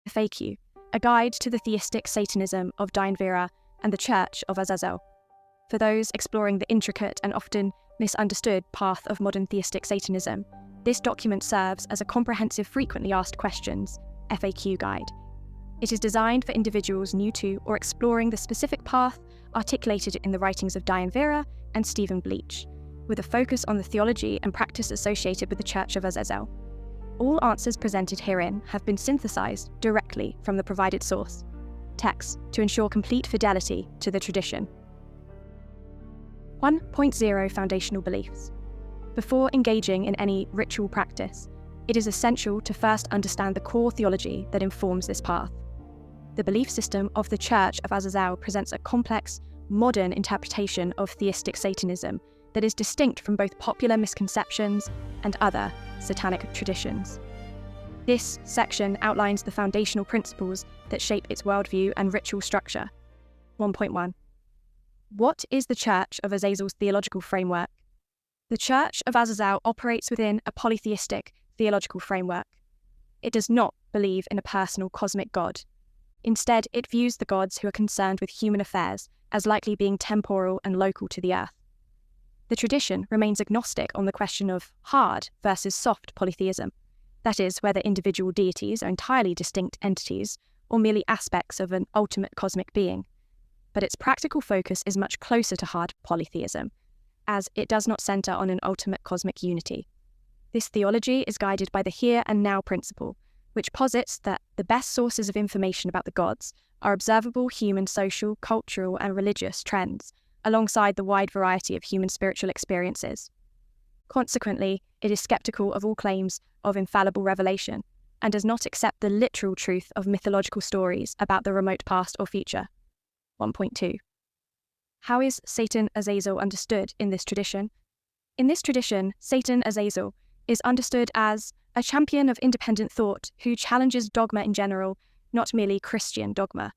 FAQ, a guide to the theistic Satanism of Diane Vera and the Church of Azazel. For those exploring the intricate and often misunderstood path of modern theistic Satanism, this document serves as a comprehensive frequently asked questions FAQ guide. It is designed for individuals new to or exploring the specific path articulated in the writings of Diane Vera and Stephen Bleach, with a focus on the theology and practice associated with the Church of Azazel. All answers presented herein have been synthesized directly from the provided source text to ensure complete fidelity to the tradition. 1.0 Foundational Beliefs. Before engaging in any ritual practice, it is essential to first understand the core theology that informs this path. The belief system of the Church of Azazel presents a complex, modern interpretation of theistic Satanism that is distinct from both popular misconceptions and other Satanic traditions. This section outlines the foundational principles that shape its worldview and ritual structure. 1.1. What is the Church of Azazel's theological framework? The Church of Azazel operates within a polytheistic theological framework. It does not believe in a personal cosmic God. Instead, it views the gods who are concerned with human affairs as likely being temporal and local to the earth. The tradition remains agnostic on the question of hard versus soft polytheism, that is, whether individual deities are entirely distinct entities or merely aspects of an ultimate cosmic being. But its practical focus is much closer to hard polytheism, as it does not center on an ultimate cosmic unity. This theology is guided by the here and now principle, which posits that the best sources of information about the gods are observable human social, cultural, and religious trends, alongside the wide variety of human spiritual experiences. Consequently, it is skeptical of all claims of infallible revelation, and does not accept the literal truth of mythological stories about the remote past or future. 1.2. How is Satan Azazel understood in this tradition? In this tradition, Satan Azazel is understood as a champion of independent thought who challenges dogma in general, not merely Christian dogma.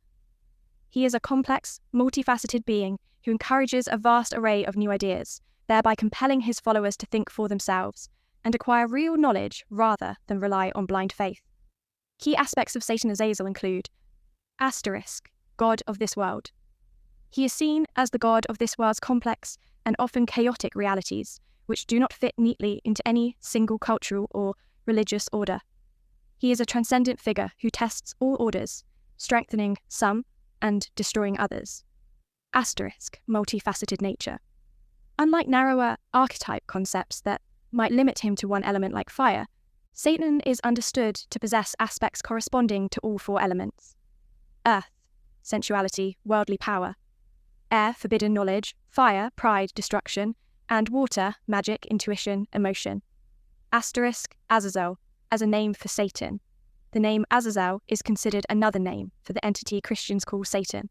He is a complex, multifaceted being who encourages a vast array of new ideas, thereby compelling his followers to think for themselves and acquire real knowledge rather than rely on blind faith. Key aspects of Satan Azazel include asterisk, God of this world. He is seen as the God of this world's complex and often chaotic realities, which do not fit neatly into any single cultural or religious order. He is a transcendent figure who tests all orders, strengthening some and destroying others. Asterisk, multi-faceted nature. Unlike narrower archetype concepts that might limit him to one element like fire, Satan is understood to possess aspects corresponding to all four elements. Earth, sensuality, worldly power. Air, forbidden knowledge. Fire, pride, destruction. And water, magic, intuition, emotion. Asterisk, Azazel, as a name for Satan. The name Azazel is considered another name for the entity Christians call Satan.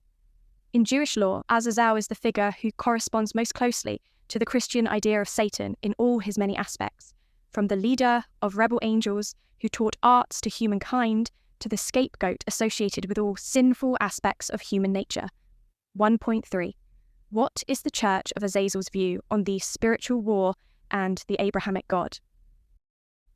In Jewish law, Azazel is the figure who corresponds most closely to the Christian idea of Satan in all his many aspects, from the leader of rebel angels who taught arts to humankind to the scapegoat associated with all sinful aspects of human nature. 1.3. What is the Church of Azazel's view on the spiritual war and the Abrahamic God?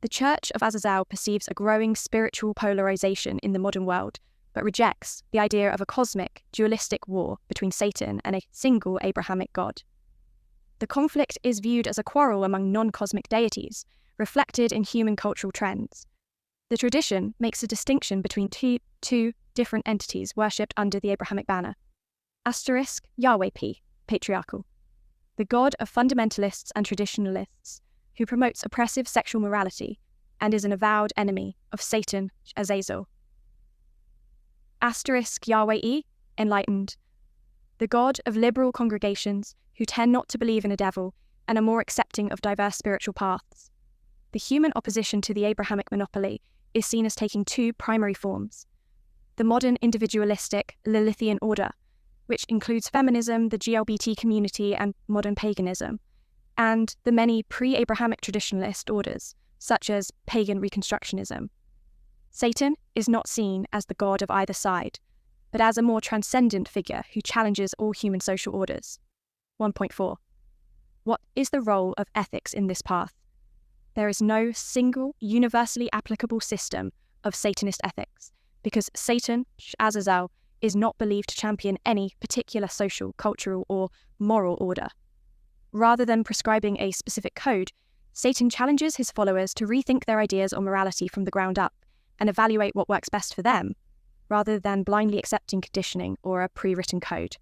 The Church of Azazel perceives a growing spiritual polarization in the modern world, but rejects the idea of a cosmic, dualistic war between Satan and a single Abrahamic God. The conflict is viewed as a quarrel among non-cosmic deities, reflected in human cultural trends. The tradition makes a distinction between two different entities worshipped under the Abrahamic banner. Asterisk, Yahweh P, patriarchal. The god of fundamentalists and traditionalists, who promotes oppressive sexual morality and is an avowed enemy of Satan Azazel. Asterisk, Yahweh E, enlightened. The god of liberal congregations who tend not to believe in a devil and are more accepting of diverse spiritual paths. The human opposition to the Abrahamic monopoly is seen as taking two primary forms. The modern individualistic Lilithian order, which includes feminism, the GLBT community, and modern paganism, and the many pre-Abrahamic traditionalist orders, such as pagan Reconstructionism. Satan is not seen as the god of either side, but as a more transcendent figure who challenges all human social orders. 1.4. What is the role of ethics in this path? There is no single, universally applicable system of Satanist ethics, because Satan, Azazel, is not believed to champion any particular social, cultural, or moral order. Rather than prescribing a specific code, Satan challenges his followers to rethink their ideas on morality from the ground up and evaluate what works best for them, rather than blindly accepting conditioning or a pre-written code.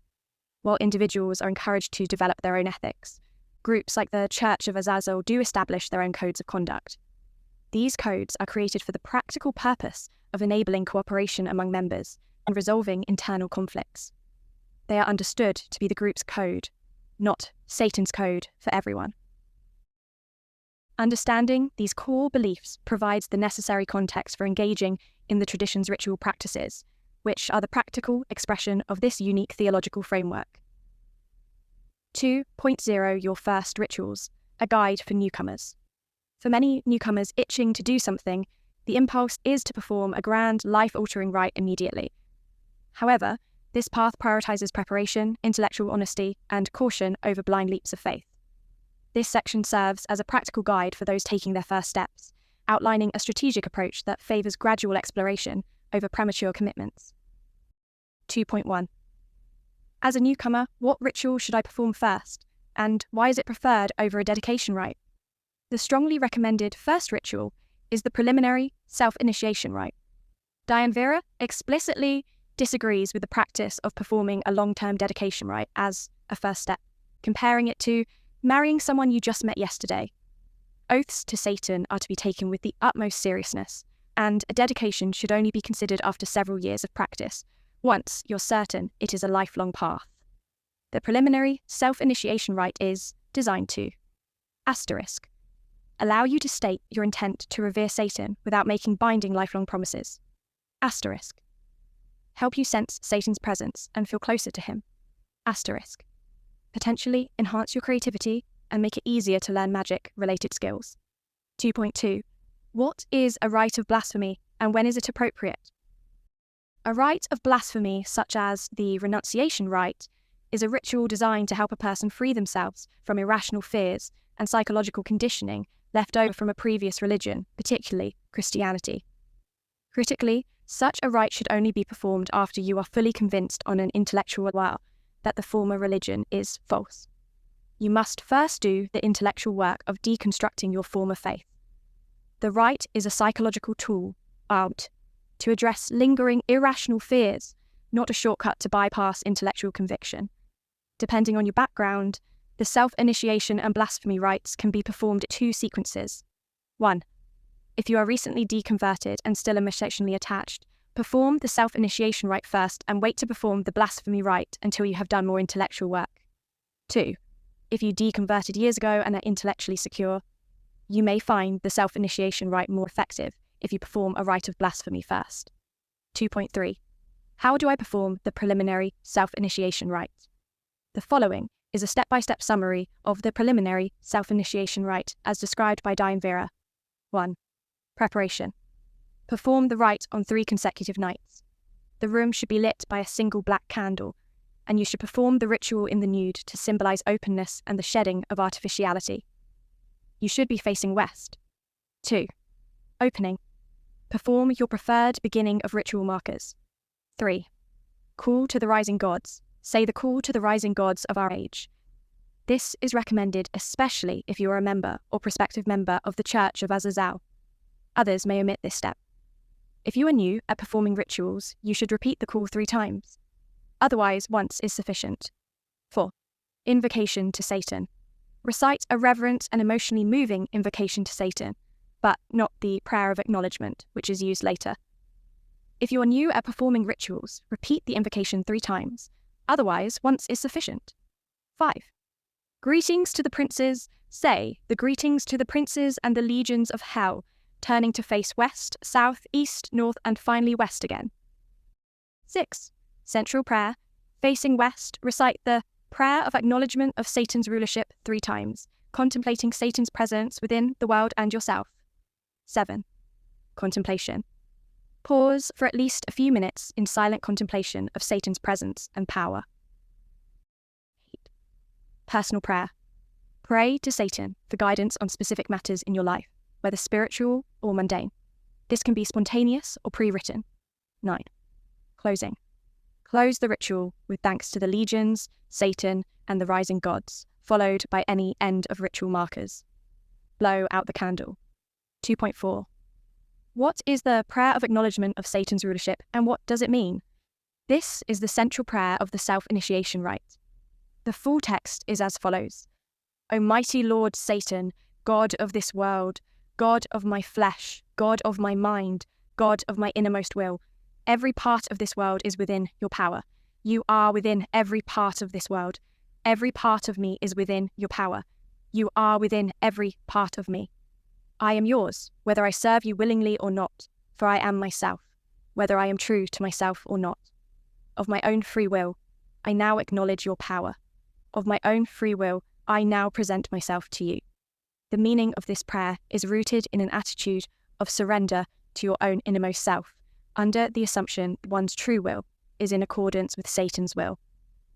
While individuals are encouraged to develop their own ethics, groups like the Church of Azazel do establish their own codes of conduct. These codes are created for the practical purpose of enabling cooperation among members and resolving internal conflicts. They are understood to be the group's code, not Satan's code for everyone. Understanding these core beliefs provides the necessary context for engaging in the tradition's ritual practices, which are the practical expression of this unique theological framework. 2.0 Your First Rituals, a guide for newcomers. For many newcomers itching to do something, the impulse is to perform a grand, life-altering rite immediately. However, this path prioritizes preparation, intellectual honesty, and caution over blind leaps of faith. This section serves as a practical guide for those taking their first steps, outlining a strategic approach that favors gradual exploration over premature commitments. 2.1 As a newcomer, what ritual should I perform first, and why is it preferred over a dedication rite? The strongly recommended first ritual is the preliminary self-initiation rite. Diane Vera explicitly disagrees with the practice of performing a long-term dedication rite as a first step, comparing it to marrying someone you just met yesterday. Oaths to Satan are to be taken with the utmost seriousness, and a dedication should only be considered after several years of practice, once you're certain it is a lifelong path. The preliminary self-initiation rite is designed to asterisk, allow you to state your intent to revere Satan without making binding lifelong promises. Asterisk, help you sense Satan's presence and feel closer to him. Asterisk, potentially enhance your creativity and make it easier to learn magic-related skills. 2.2 What is a rite of blasphemy and when is it appropriate? A rite of blasphemy, such as the renunciation rite, is a ritual designed to help a person free themselves from irrational fears and psychological conditioning left over from a previous religion, particularly Christianity. Critically, such a rite should only be performed after you are fully convinced on an intellectual level that the former religion is false. You must first do the intellectual work of deconstructing your former faith. The rite is a psychological tool, to address lingering irrational fears, not a shortcut to bypass intellectual conviction. Depending on your background, the self-initiation and blasphemy rites can be performed in two sequences. 1. If you are recently deconverted and still emotionally attached, perform the self-initiation rite first and wait to perform the blasphemy rite until you have done more intellectual work. 2. If you deconverted years ago and are intellectually secure, you may find the self-initiation rite more effective if you perform a rite of blasphemy first. 2.3. How do I perform the preliminary self-initiation rite? The following is a step-by-step summary of the preliminary self-initiation rite as described by Diane Vera. 1. Preparation. Perform the rite on 3 consecutive nights. The room should be lit by a single black candle, and you should perform the ritual in the nude to symbolize openness and the shedding of artificiality. You should be facing west. 2. Opening. Perform your preferred beginning of ritual markers. 3. Call to the rising gods. Say the call to the rising gods of our age. This is recommended especially if you are a member or prospective member of the Church of Azazel. Others may omit this step. If you are new at performing rituals, you should repeat the call 3 times. Otherwise, once is sufficient. 4. Invocation to Satan. Recite a reverent and emotionally moving invocation to Satan, but not the prayer of acknowledgement, which is used later. If you are new at performing rituals, repeat the invocation 3 times. Otherwise, once is sufficient. 5. Greetings to the princes. Say the greetings to the princes and the legions of hell, turning to face west, south, east, north, and finally west again. 6. Central prayer. Facing west, recite the prayer of acknowledgement of Satan's rulership 3 times, contemplating Satan's presence within the world and yourself. 7. Contemplation. Pause for at least a few minutes in silent contemplation of Satan's presence and power. 8. Personal prayer. Pray to Satan for guidance on specific matters in your life, whether spiritual or mundane. This can be spontaneous or pre-written. 9. Closing. Close the ritual with thanks to the legions, Satan, and the rising gods, followed by any end of ritual markers. Blow out the candle. 2.4. What is the prayer of acknowledgement of Satan's rulership, and what does it mean? This is the central prayer of the self-initiation rite. The full text is as follows. O mighty Lord Satan, God of this world, God of my flesh, God of my mind, God of my innermost will, every part of this world is within your power. You are within every part of this world. Every part of me is within your power. You are within every part of me. I am yours, whether I serve you willingly or not, for I am myself, whether I am true to myself or not. Of my own free will, I now acknowledge your power. Of my own free will, I now present myself to you. The meaning of this prayer is rooted in an attitude of surrender to your own innermost self, under the assumption one's true will is in accordance with Satan's will.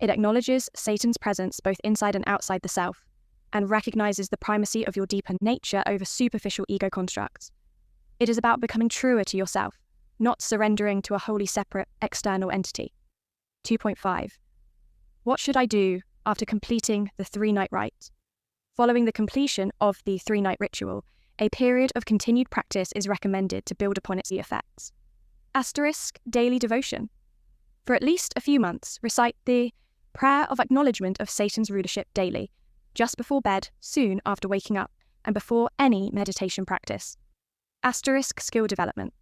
It acknowledges Satan's presence both inside and outside the self, and recognizes the primacy of your deeper nature over superficial ego constructs. It is about becoming truer to yourself, not surrendering to a wholly separate external entity. 2.5. What should I do after completing the 3-night rite? Following the completion of the 3-night ritual, a period of continued practice is recommended to build upon its effects. Daily devotion. For at least a few months, recite the prayer of acknowledgement of Satan's rulership daily, just before bed, soon after waking up, and before any meditation practice. Skill development.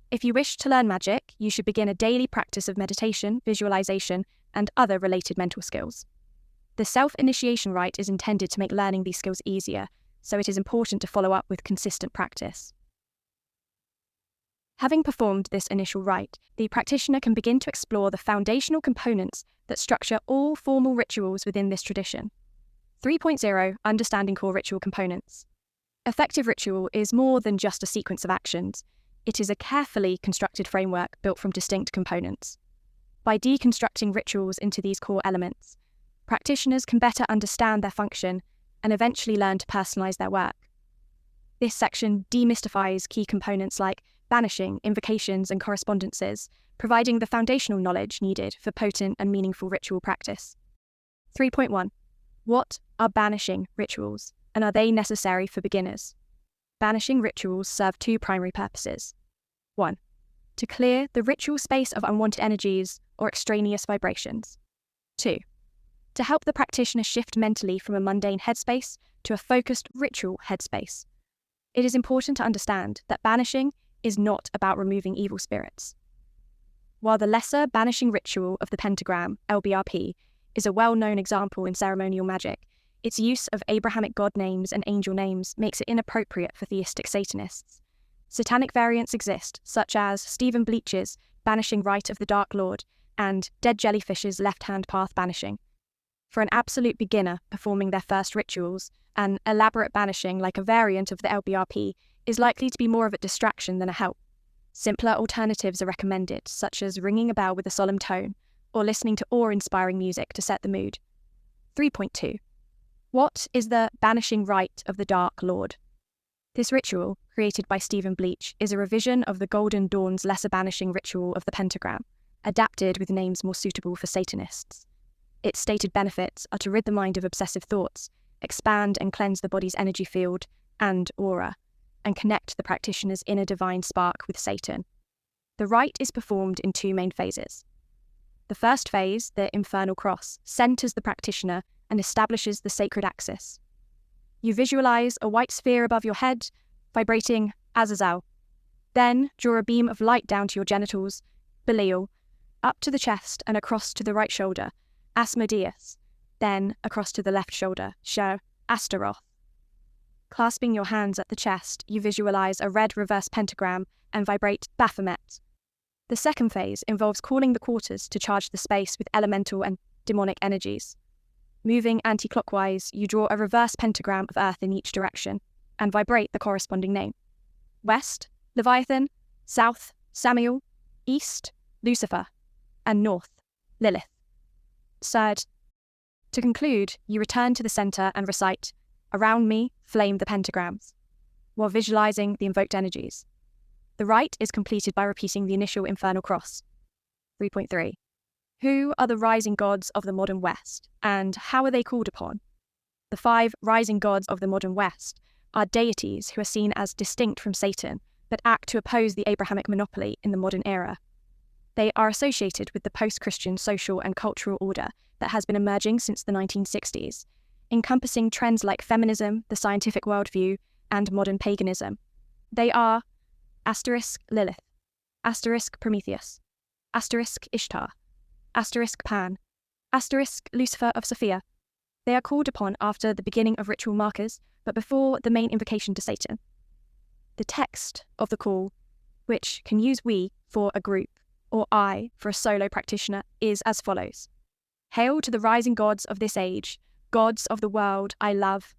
If you wish to learn magic, you should begin a daily practice of meditation, visualization, and other related mental skills. The self-initiation rite is intended to make learning these skills easier, so it is important to follow up with consistent practice. Having performed this initial rite, the practitioner can begin to explore the foundational components that structure all formal rituals within this tradition. 3.0 Understanding core ritual components. Effective ritual is more than just a sequence of actions. It is a carefully constructed framework built from distinct components. By deconstructing rituals into these core elements, practitioners can better understand their function and eventually learn to personalize their work. This section demystifies key components like banishing, invocations, and correspondences, providing the foundational knowledge needed for potent and meaningful ritual practice. 3.1. What are banishing rituals, and are they necessary for beginners? Banishing rituals serve two primary purposes. 1. To clear the ritual space of unwanted energies or extraneous vibrations. 2. To help the practitioner shift mentally from a mundane headspace to a focused ritual headspace. It is important to understand that banishing is not about removing evil spirits. While the lesser banishing ritual of the pentagram, LBRP, is a well-known example in ceremonial magic, its use of Abrahamic god names and angel names makes it inappropriate for theistic Satanists. Satanic variants exist, such as Stephen Bleach's Banishing Rite of the Dark Lord and Dead Jellyfish's Left-Hand Path Banishing. For an absolute beginner performing their first rituals, an elaborate banishing like a variant of the LBRP is likely to be more of a distraction than a help. Simpler alternatives are recommended, such as ringing a bell with a solemn tone, or listening to awe-inspiring music to set the mood. 3.2. What is the Banishing Rite of the Dark Lord? This ritual, created by Stephen Bleach, is a revision of the Golden Dawn's lesser banishing ritual of the pentagram, adapted with names more suitable for Satanists. Its stated benefits are to rid the mind of obsessive thoughts, expand and cleanse the body's energy field and aura, and connect the practitioner's inner divine spark with Satan. The rite is performed in two main phases. The first phase, the Infernal Cross, centers the practitioner and establishes the sacred axis. You visualize a white sphere above your head, vibrating Azazel. Then draw a beam of light down to your genitals, Belial, up to the chest and across to the right shoulder, Asmodeus, then across to the left shoulder, Astaroth. Clasping your hands at the chest, you visualize a red reverse pentagram and vibrate Baphomet. The second phase involves calling the quarters to charge the space with elemental and demonic energies. Moving anti-clockwise, you draw a reverse pentagram of earth in each direction and vibrate the corresponding name. West, Leviathan, South, Samael, East, Lucifer, and North, Lilith. Third, to conclude, you return to the center and recite, "Around me, flame the pentagrams," while visualizing the invoked energies. The rite is completed by repeating the initial infernal cross. 3.3. Who are the rising gods of the modern West, and how are they called upon? The 5 rising gods of the modern West are deities who are seen as distinct from Satan, but act to oppose the Abrahamic monopoly in the modern era. They are associated with the post-Christian social and cultural order that has been emerging since the 1960s, encompassing trends like feminism, the scientific worldview, and modern paganism. They are Lilith, Prometheus, Ishtar, Pan, Lucifer of Sophia. They are called upon after the beginning of ritual markers, but before the main invocation to Satan. The text of the call, which can use we for a group or I for a solo practitioner, is as follows. Hail to the rising gods of this age, gods of the world I love.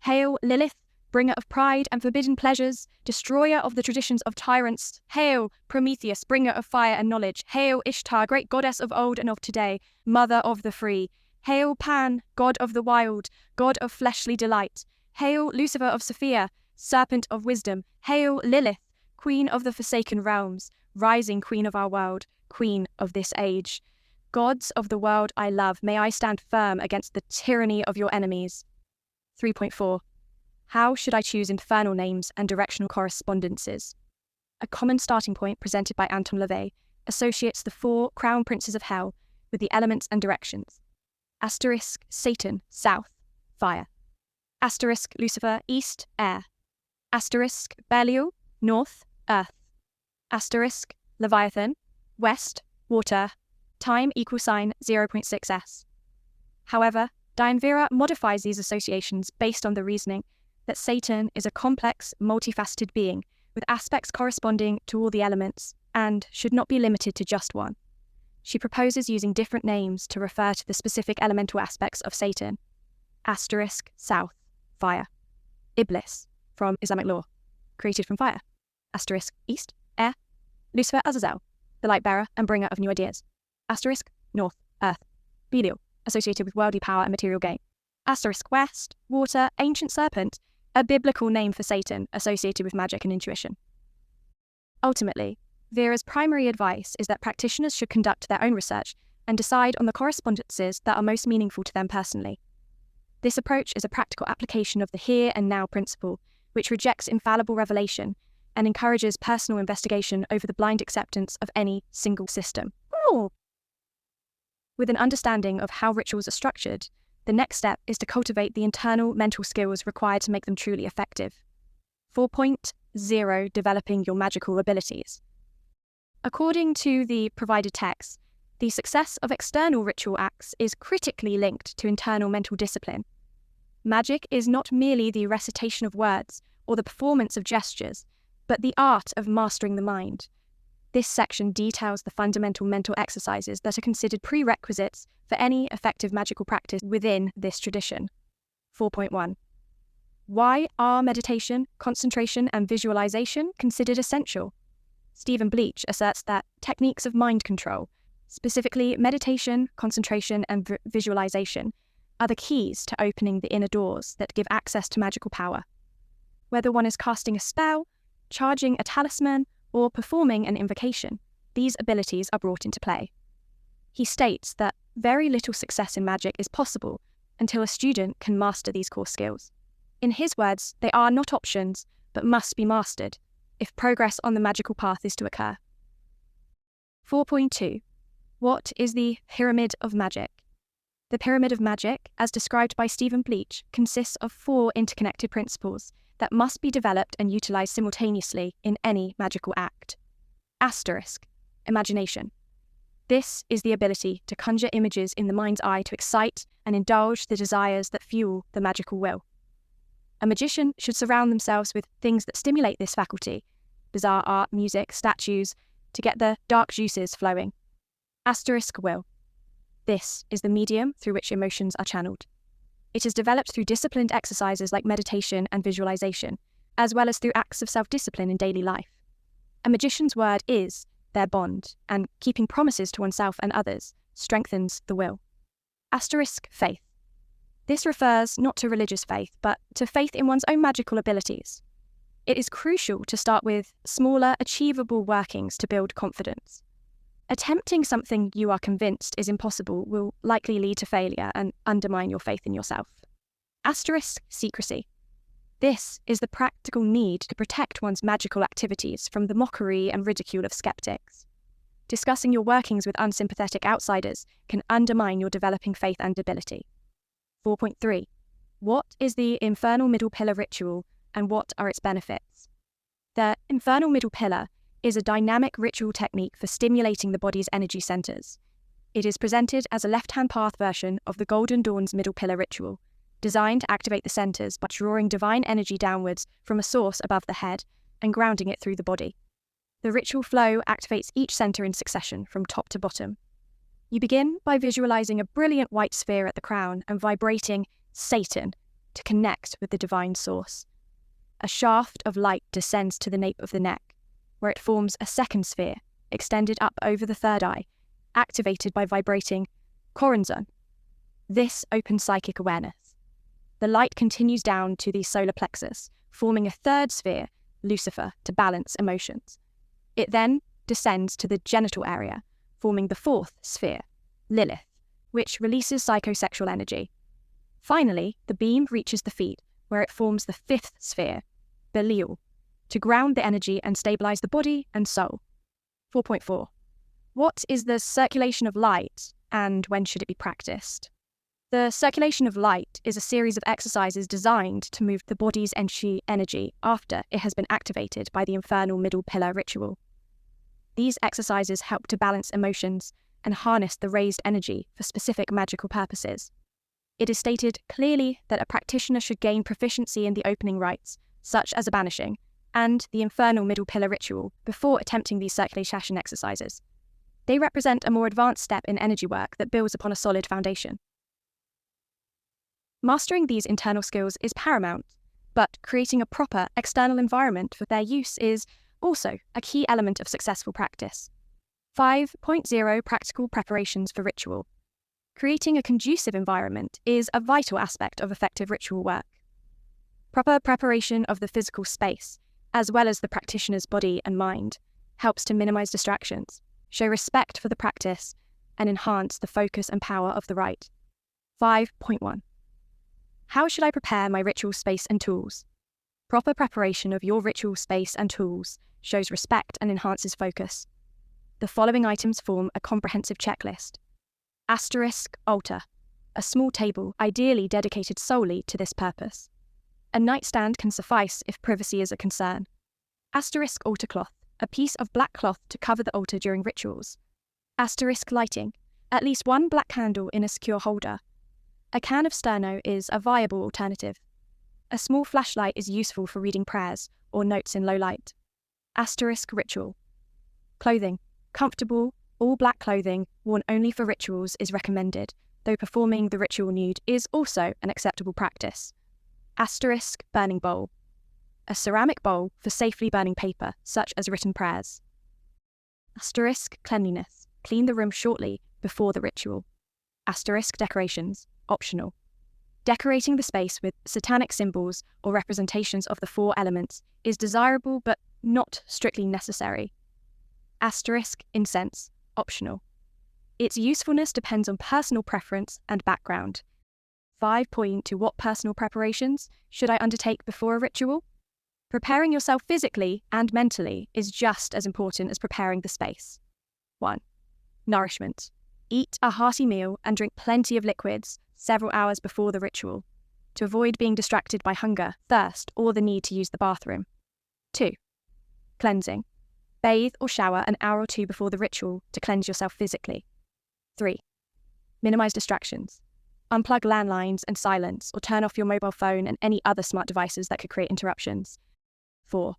Hail, Lilith, bringer of pride and forbidden pleasures, destroyer of the traditions of tyrants. Hail, Prometheus, bringer of fire and knowledge. Hail, Ishtar, great goddess of old and of today, mother of the free. Hail, Pan, god of the wild, god of fleshly delight. Hail, Lucifer of Sophia, serpent of wisdom. Hail, Lilith, queen of the forsaken realms, rising queen of our world, queen of this age. Gods of the world I love, may I stand firm against the tyranny of your enemies. 3.4. How should I choose infernal names and directional correspondences? A common starting point presented by Anton LaVey associates the 4 crown princes of hell with the elements and directions. Satan, south, fire. Lucifer, east, air. Belial, north, earth. Leviathan, west, water. Time = 0.6s. However, Diane Vera modifies these associations based on the reasoning that Satan is a complex, multifaceted being with aspects corresponding to all the elements and should not be limited to just one. She proposes using different names to refer to the specific elemental aspects of Satan. South, fire. Iblis, from Islamic law, created from fire. East, air. Lucifer Azazel, the light bearer and bringer of new ideas. North, earth. Belial, associated with worldly power and material gain. West, water, ancient serpent, a biblical name for Satan associated with magic and intuition. Ultimately, Vera's primary advice is that practitioners should conduct their own research and decide on the correspondences that are most meaningful to them personally. This approach is a practical application of the here and now principle, which rejects infallible revelation and encourages personal investigation over the blind acceptance of any single system. Ooh. With an understanding of how rituals are structured, the next step is to cultivate the internal mental skills required to make them truly effective. 4.0 Developing your magical abilities. According to the provided text, the success of external ritual acts is critically linked to internal mental discipline. Magic is not merely the recitation of words or the performance of gestures, but the art of mastering the mind. This section details the fundamental mental exercises that are considered prerequisites for any effective magical practice within this tradition. 4.1. Why are meditation, concentration, and visualization considered essential? Stephen Bleach asserts that techniques of mind control, specifically meditation, concentration, and visualization, are the keys to opening the inner doors that give access to magical power. Whether one is casting a spell, charging a talisman, or performing an invocation, these abilities are brought into play. He states that very little success in magic is possible until a student can master these core skills. In his words, they are not options, but must be mastered if progress on the magical path is to occur. 4.2. What is the Pyramid of Magic? The Pyramid of Magic, as described by Stephen Bleach, consists of 4 interconnected principles that must be developed and utilized simultaneously in any magical act. Imagination. This is the ability to conjure images in the mind's eye to excite and indulge the desires that fuel the magical will. A magician should surround themselves with things that stimulate this faculty, bizarre art, music, statues, to get the dark juices flowing. Will. This is the medium through which emotions are channeled. It is developed through disciplined exercises like meditation and visualization, as well as through acts of self-discipline in daily life. A magician's word is their bond, and keeping promises to oneself and others strengthens the will. Faith. This refers not to religious faith, but to faith in one's own magical abilities. it is crucial to start with smaller, achievable workings to build confidence. Attempting something you are convinced is impossible will likely lead to failure and undermine your faith in yourself. Asterisk secrecy. This is the practical need to protect one's magical activities from the mockery and ridicule of skeptics. Discussing your workings with unsympathetic outsiders can undermine your developing faith and ability. 4.3. What is the Infernal Middle Pillar ritual and what are its benefits? The Infernal Middle Pillar is a dynamic ritual technique for stimulating the body's energy centers. It is presented as a left-hand path version of the Golden Dawn's Middle Pillar ritual, designed to activate the centers by drawing divine energy downwards from a source above the head and grounding it through the body. The ritual flow activates each center in succession from top to bottom. You begin by visualizing a brilliant white sphere at the crown and vibrating Satan to connect with the divine source. A shaft of light descends to the nape of the neck, where it forms a second sphere, extended up over the third eye, activated by vibrating Corazon. This opens psychic awareness. The light continues down to the solar plexus, forming a third sphere, Lucifer, to balance emotions. It then descends to the genital area, forming the fourth sphere, Lilith, which releases psychosexual energy. Finally, the beam reaches the feet, where it forms the fifth sphere, Belial, to ground the energy and stabilize the body and soul. 4.4. What is the circulation of light and when should it be practiced? The circulation of light is a series of exercises designed to move the body's energy after it has been activated by the Infernal Middle Pillar ritual. These exercises help to balance emotions and harness the raised energy for specific magical purposes. It is stated clearly that a practitioner should gain proficiency in the opening rites, such as a banishing, and the Infernal Middle Pillar ritual before attempting these circulation exercises. They represent a more advanced step in energy work that builds upon a solid foundation. Mastering these internal skills is paramount, but creating a proper external environment for their use is also a key element of successful practice. 5.0 Practical preparations for ritual. Creating a conducive environment is a vital aspect of effective ritual work. Proper preparation of the physical space, as well as the practitioner's body and mind, helps to minimize distractions, show respect for the practice, and enhance the focus and power of the rite. 5.1. How should I prepare my ritual space and tools? Proper preparation of your ritual space and tools shows respect and enhances focus. The following items form a comprehensive checklist. Asterisk altar, a small table ideally dedicated solely to this purpose. A nightstand can suffice if privacy is a concern. Asterisk altar cloth, a piece of black cloth to cover the altar during rituals. Asterisk lighting, at least one black candle in a secure holder. A can of sterno is a viable alternative. A small flashlight is useful for reading prayers or notes in low light. Asterisk ritual. Clothing. Comfortable, all black clothing worn only for rituals is recommended, though performing the ritual nude is also an acceptable practice. Asterisk burning bowl. A ceramic bowl for safely burning paper, such as written prayers. Asterisk cleanliness. Clean the room shortly before the ritual. Asterisk decorations. Optional. Decorating the space with satanic symbols or representations of the four elements is desirable but not strictly necessary. Asterisk incense. Optional. Its usefulness depends on personal preference and background. 5.2 What personal preparations should I undertake before a ritual? Preparing yourself physically and mentally is just as important as preparing the space. 1. Nourishment. Eat a hearty meal and drink plenty of liquids several hours before the ritual, to avoid being distracted by hunger, thirst, or the need to use the bathroom. 2. Cleansing. Bathe or shower an hour or two before the ritual to cleanse yourself physically. 3. Minimize distractions. Unplug landlines and silence, or turn off your mobile phone and any other smart devices that could create interruptions. 4.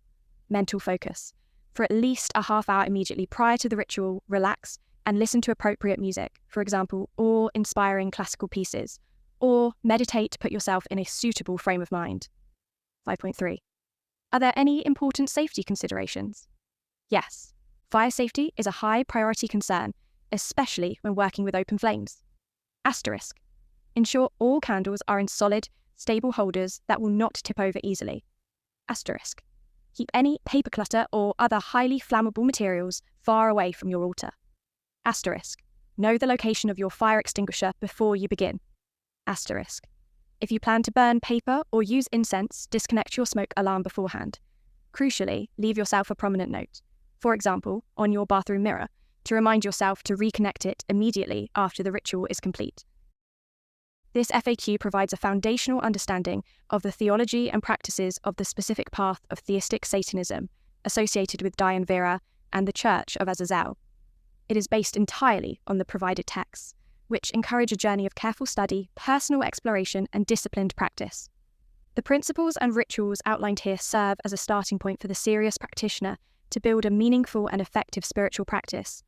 Mental focus. For at least a half hour immediately prior to the ritual, relax and listen to appropriate music, for example, awe-inspiring classical pieces, or meditate to put yourself in a suitable frame of mind. 5.3. Are there any important safety considerations? Yes. Fire safety is a high priority concern, especially when working with open flames. Asterisk. Ensure all candles are in solid, stable holders that will not tip over easily. Asterisk. Keep any paper clutter or other highly flammable materials far away from your altar. Asterisk. Know the location of your fire extinguisher before you begin. Asterisk. If you plan to burn paper or use incense, disconnect your smoke alarm beforehand. Crucially, leave yourself a prominent note, for example, on your bathroom mirror, to remind yourself to reconnect it immediately after the ritual is complete. This FAQ provides a foundational understanding of the theology and practices of the specific path of theistic Satanism associated with Diane Vera and the Church of Azazel. It is based entirely on the provided texts, which encourage a journey of careful study, personal exploration, and disciplined practice. The principles and rituals outlined here serve as a starting point for the serious practitioner to build a meaningful and effective spiritual practice